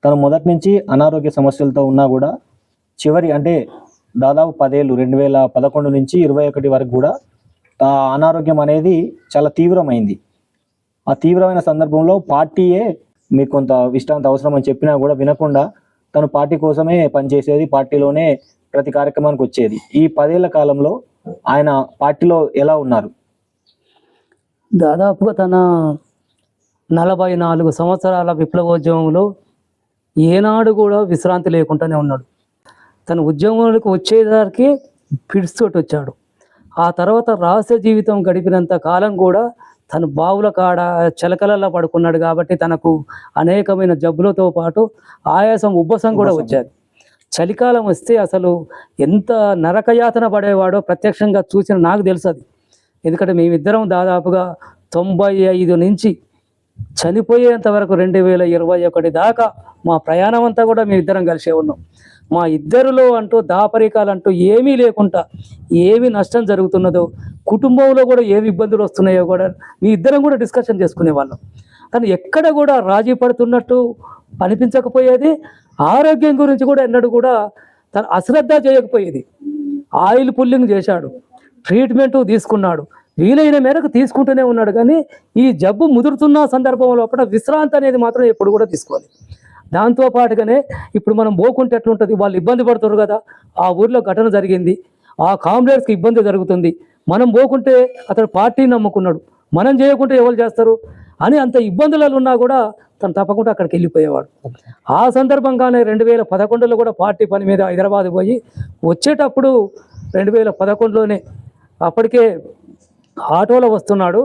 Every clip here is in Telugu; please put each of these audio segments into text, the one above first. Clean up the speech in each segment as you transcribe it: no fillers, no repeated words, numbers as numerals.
తను మొదటి నుంచి అనారోగ్య సమస్యలతో ఉన్నా కూడా చివరి అంటే దాదాపు 10 ఏళ్ళు 2011 నుంచి 21 వరకు కూడా ఆ అనారోగ్యం అనేది చాలా తీవ్రమైంది. ఆ తీవ్రమైన సందర్భంలో పార్టీయే మీకు కొంత విశ్రాంతి అవసరం అని చెప్పినా కూడా వినకుండా తను పార్టీ కోసమే పనిచేసేది, పార్టీలోనే ప్రతి కార్యక్రమానికి వచ్చేది. ఈ 10 ఏళ్ల కాలంలో ఆయన పార్టీలో ఎలా ఉన్నారు? దాదాపుగా తన 44 సంవత్సరాల విప్లవోద్యమంలో ఏనాడు కూడా విశ్రాంతి లేకుండానే ఉన్నాడు. తన ఉద్యమంలోకి వచ్చేసరికి పిడిస్తోటి వచ్చాడు. ఆ తర్వాత రహస్య జీవితం గడిపినంత కాలం కూడా తను బావుల కాడ చిలకలలో పడుకున్నాడు. కాబట్టి తనకు అనేకమైన జబ్బులతో పాటు ఆయాసం, ఉబ్బసం కూడా వచ్చేది. చలికాలం వస్తే అసలు ఎంత నరకయాతన పడేవాడో ప్రత్యక్షంగా చూసిన నాకు తెలుసు అది. ఎందుకంటే మేమిద్దరం దాదాపుగా 95 నుంచి చనిపోయేంత వరకు 2021 దాకా మా ప్రయాణం అంతా కూడా మేమిద్దరం కలిసే ఉన్నాం. మా ఇద్దరిలో అంటూ దాపరికాలంటూ ఏమీ లేకుండా ఏమి నష్టం జరుగుతున్నదో, కుటుంబంలో కూడా ఏమి ఇబ్బందులు వస్తున్నాయో కూడా మీ ఇద్దరం కూడా డిస్కషన్ చేసుకునేవాళ్ళం. కానీ ఎక్కడ కూడా రాజీ పడుతున్నట్టు అనిపించకపోయేది. ఆరోగ్యం గురించి కూడా ఎన్నడూ కూడా తను అశ్రద్ధ చేయకపోయేది. ఆయిల్ పుల్లింగ్ చేశాడు, ట్రీట్మెంటు తీసుకున్నాడు, వీలైన మేరకు తీసుకుంటూనే ఉన్నాడు. కానీ ఈ జబ్బు ముదురుతున్న సందర్భంలో విశ్రాంతి అనేది మాత్రం ఎప్పుడు కూడా తీసుకోవాలి. దాంతోపాటుగానే ఇప్పుడు మనం పోకుంటే ఎట్లుంటుంది, వాళ్ళు ఇబ్బంది పడుతున్నారు కదా, ఆ ఊర్లో ఘటన జరిగింది, ఆ కామ్రేడ్స్కి ఇబ్బంది జరుగుతుంది, మనం పోకుంటే అతడు పార్టీని నమ్ముకున్నాడు, మనం చేయకుంటే ఎవరు చేస్తారు అని అంత ఇబ్బందులలో ఉన్నా కూడా తను తప్పకుండా అక్కడికి వెళ్ళిపోయేవాడు. ఆ సందర్భంగానే 2011లో కూడా పార్టీ పని మీద హైదరాబాద్ పోయి వచ్చేటప్పుడు 2011లోనే అప్పటికే ఆటోలో వస్తున్నాడు.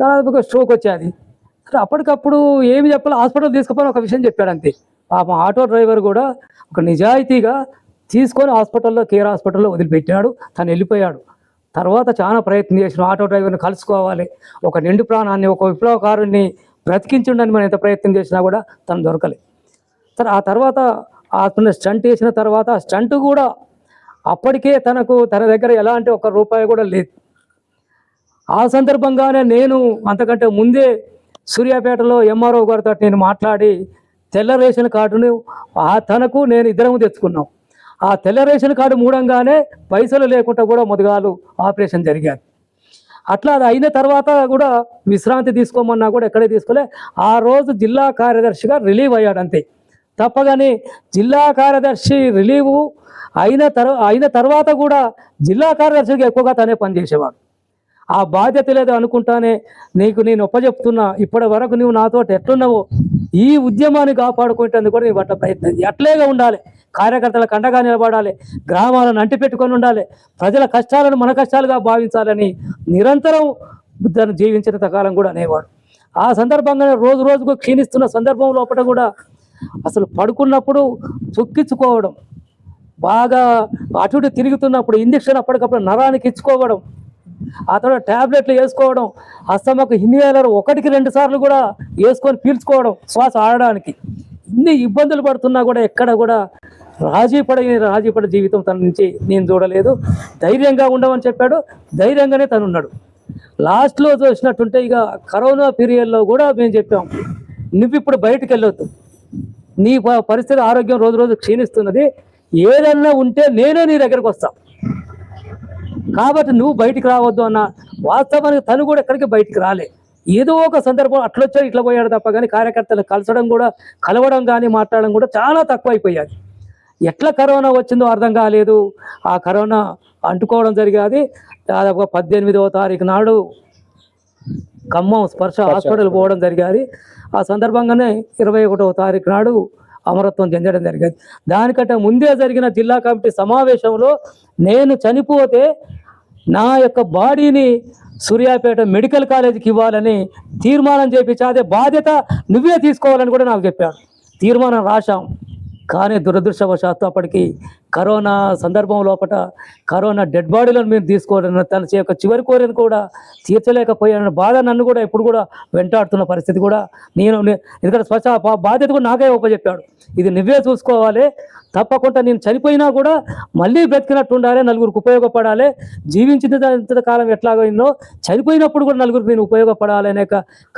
దాదాపుగా స్ట్రోక్ వచ్చేది. అప్పటికప్పుడు ఏమి చెప్పాలి, హాస్పిటల్ తీసుకుపోయి ఒక విషయం చెప్పాడు అంతే. పాపం ఆటో డ్రైవర్ కూడా ఒక నిజాయితీగా తీసుకొని హాస్పిటల్లో, కేర్ హాస్పిటల్లో వదిలిపెట్టాడు. తను వెళ్ళిపోయాడు. తర్వాత చాలా ప్రయత్నం చేసిన ఆటో డ్రైవర్ని కలుసుకోవాలి, ఒక నిండు ప్రాణాన్ని, ఒక విప్లవకారుని బ్రతికించుండని మనం ఎంత ప్రయత్నం చేసినా కూడా తను దొరకలేదు. సరే ఆ తర్వాత హాస్పిటల్ స్టంట్ వేసిన తర్వాత స్టంట్ కూడా అప్పటికే తన దగ్గర ఎలాంటి ₹1 కూడా లేదు. ఆ సందర్భంగానే నేను అంతకంటే ముందే సూర్యాపేటలో ఎంఆర్ఓ గారితో నేను మాట్లాడి తెల్ల రేషన్ కార్డును తనకు నేను ఇద్దరము తెచ్చుకున్నాం. ఆ తెల్ల రేషన్ కార్డు మూడంగానే పైసలు లేకుండా కూడా మొదగాలు ఆపరేషన్ జరిగారు. అట్లా అది అయిన తర్వాత కూడా విశ్రాంతి తీసుకోమన్నా కూడా ఎక్కడే తీసుకోలే. ఆ రోజు జిల్లా కార్యదర్శిగా రిలీవ్ అయ్యాడు అంతే. తప్పగాని జిల్లా కార్యదర్శి రిలీవ్ అయిన తర్వాత కూడా జిల్లా కార్యదర్శిగా ఎక్కువగా తనే పనిచేసేవాడు. ఆ బాధ్యత లేదు అనుకుంటానే నీకు నేను ఒప్పచెప్తున్నా, ఇప్పటి వరకు నువ్వు నాతో ఎట్లున్నావో ఈ ఉద్యమాన్ని కాపాడుకునేందుకు కూడా నీ పట్ల ప్రయత్నం అట్లేగా ఉండాలి. కార్యకర్తలకు అండగా నిలబడాలి, గ్రామాలను అంటిపెట్టుకొని ఉండాలి, ప్రజల కష్టాలను మన కష్టాలుగా భావించాలని నిరంతరం దాన్ని జీవించినంత కాలం కూడా అనేవాడు. ఆ సందర్భంగానే రోజు రోజుకు క్షీణిస్తున్న సందర్భం లోపల కూడా అసలు పడుకున్నప్పుడు చొక్కించుకోవడం, బాగా అటు ఇటు తిరుగుతున్నప్పుడు ఇంజక్షన్ అప్పటికప్పుడు నరానికి ఇచ్చుకోవడం, ఆ తర్వాత ట్యాబ్లెట్లు వేసుకోవడం, అస్తమాకు ఇన్హేలర్ 1కి 2 సార్లు కూడా వేసుకొని పీల్చుకోవడం శ్వాస ఆడడానికి, ఇన్ని ఇబ్బందులు పడుతున్నా కూడా ఎక్కడ కూడా రాజీ పడే జీవితం తన నుంచి నేను చూడలేదు. ధైర్యంగా ఉండమని చెప్పాడు, ధైర్యంగానే తను ఉన్నాడు. లాస్ట్లో చూసినట్టుంటే ఇక కరోనా పీరియడ్లో కూడా మేము చెప్పాం, నువ్వు ఇప్పుడు బయటకు వెళ్ళొద్దు, నీ పరిస్థితి ఆరోగ్యం రోజు రోజు క్షీణిస్తున్నది, ఏదన్నా ఉంటే నేనే నీ దగ్గరకు వస్తాను కాబట్టి నువ్వు బయటికి రావద్దు అన్న. వాస్తవానికి తను కూడా ఎక్కడికి బయటికి రాలే. ఏదో ఒక సందర్భం అట్లొచ్చాడు ఇట్లా పోయాడు తప్ప కానీ కార్యకర్తలు కలవడం కానీ మాట్లాడడం కూడా చాలా తక్కువ అయిపోయాది. ఎట్లా కరోనా వచ్చిందో అర్థం కాలేదు. ఆ కరోనా అంటుకోవడం జరిగేది. దాదాపుగా 18వ తారీఖు నాడు ఖమ్మం స్పర్శ హాస్పిటల్ పోవడం జరిగేది. ఆ సందర్భంగానే 21వ తారీఖు నాడు అమరత్వం చెందడం జరిగేది. దానికంటే ముందే జరిగిన జిల్లా కమిటీ సమావేశంలో నేను చనిపోతే నా యొక్క బాడీని సూర్యాపేట మెడికల్ కాలేజీకి ఇవ్వాలని తీర్మానం చేపించి అదే బాధ్యత నువ్వే తీసుకోవాలని కూడా నాకు చెప్పాడు. తీర్మానం రాశాం. కానీ దురదృష్టవశాత్తు అప్పటికి కరోనా సందర్భం లోపల కరోనా డెడ్ బాడీలను మీరు తీసుకోవడం తన యొక్క చివరి కోరికను కూడా తీర్చలేకపోయాను బాధ నన్ను కూడా ఎప్పుడు కూడా వెంటాడుతున్న పరిస్థితి కూడా నేను ఎందుకంటే బాధ్యత కూడా నాకే చెప్పాడు, ఇది నువ్వే చూసుకోవాలి, తప్పకుండా నేను చనిపోయినా కూడా మళ్ళీ బ్రతికినట్టు ఉండాలి, నలుగురికి ఉపయోగపడాలి, జీవించిన కాలం ఎట్లాగైందో చనిపోయినప్పుడు కూడా నలుగురికి నేను ఉపయోగపడాలి అనే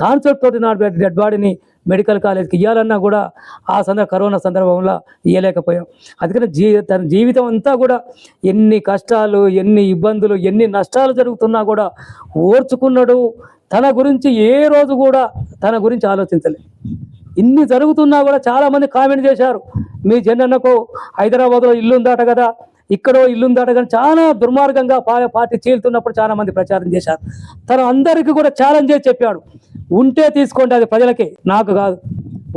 కాన్సెప్ట్ తోటి నా డెడ్ బాడీని మెడికల్ కాలేజ్కి ఇవ్వాలన్నా కూడా ఆ కరోనా సందర్భంలో ఇవ్వలేకపోయాం. అందుకని తన జీవితం అంతా కూడా ఎన్ని కష్టాలు, ఎన్ని ఇబ్బందులు, ఎన్ని నష్టాలు జరుగుతున్నా కూడా ఓర్చుకున్నాడు. తన గురించి ఏ రోజు కూడా తన గురించి ఆలోచించలేదు. ఇన్ని జరుగుతున్నా కూడా చాలామంది కామెంట్ చేశారు, మీ జనన్నకు హైదరాబాద్లో ఇల్లు ఉందాట కదా, ఇక్కడో ఇల్లు ఉందాట, కానీ చాలా దుర్మార్గంగా పార్టీ చీలుతున్నప్పుడు చాలా మంది ప్రచారం చేశారు. తను అందరికీ కూడా ఛాలెంజ్ చేసి చెప్పాడు, ఉంటే తీసుకోండి, అది ప్రజలకే, నాకు కాదు.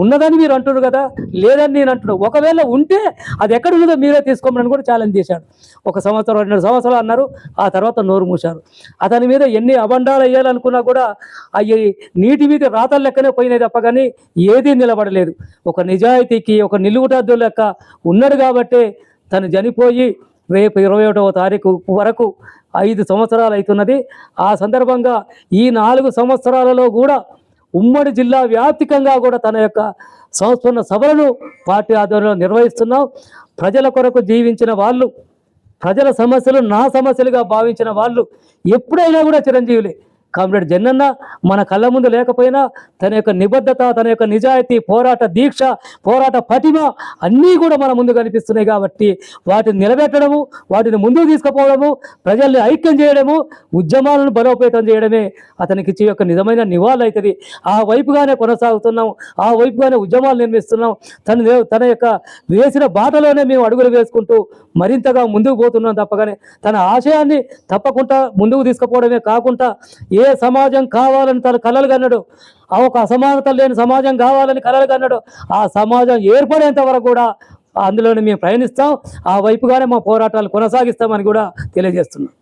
ఉన్నదని మీరు అంటున్నారు కదా, లేదని నేను అంటున్నాను. ఒకవేళ ఉంటే అది ఎక్కడ ఉన్నదో మీరే తీసుకోమని కూడా ఛాలెంజ్ చేశాడు. 1 సంవత్సరం 2 సంవత్సరాలు అన్నారు, ఆ తర్వాత నోరు మూశారు. అతని మీద ఎన్ని అబండాలు వేయాలనుకున్నా కూడా అవి నీటి మీద రాతల లెక్కనే పోయినాయి తప్ప కానీ ఏదీ నిలబడలేదు. ఒక నిజాయితీకి ఒక నిలువుటద్దు లెక్క ఉన్నాడు కాబట్టే తను చనిపోయి రేపు 21వ తారీఖు వరకు 5 సంవత్సరాలు అవుతున్నది. ఆ సందర్భంగా ఈ 4 సంవత్సరాలలో కూడా ఉమ్మడి జిల్లా వ్యాప్తికంగా కూడా తన యొక్క సంస్మరణ సభలను పార్టీ ఆధ్వర్యంలో నిర్వహిస్తున్నాం. ప్రజల కొరకు జీవించిన వాళ్ళు, ప్రజల సమస్యలు నా సమస్యలుగా భావించిన వాళ్ళు ఎప్పుడైనా కూడా చిరంజీవులే. కామ్రేడ్ జన్నన్న మన కళ్ళ ముందు లేకపోయినా తన యొక్క నిబద్ధత, తన యొక్క నిజాయితీ, పోరాట దీక్ష, పోరాట పటిమ అన్నీ కూడా మన ముందు కనిపిస్తున్నాయి. కాబట్టి వాటిని నిలబెట్టడము, వాటిని ముందుకు తీసుకుపోవడము, ప్రజల్ని ఐక్యం చేయడము, ఉద్యమాలను బలోపేతం చేయడమే అతనికి ఇచ్చే యొక్క నిజమైన నివాళి అవుతుంది. ఆ వైపుగానే కొనసాగుతున్నాం, ఆ వైపుగానే ఉద్యమాలు నిర్మిస్తున్నాం. తన యొక్క వేసిన బాటలోనే మేము అడుగులు వేసుకుంటూ మరింతగా ముందుకు పోతున్నాం తప్పగానే తన ఆశయాన్ని తప్పకుండా ముందుకు తీసుకుపోవడమే కాకుండా ఏ సమాజం కావాలని తన కలలు కన్నాడు, ఒక అసమానత లేని సమాజం కావాలని కలలు కన్నాడు, ఆ సమాజం ఏర్పడేంత వరకు కూడా అందులోనే మేము ప్రయాణిస్తాం. ఆ వైపుగానే మా పోరాటాలు కొనసాగిస్తామని కూడా తెలియజేస్తున్నాం.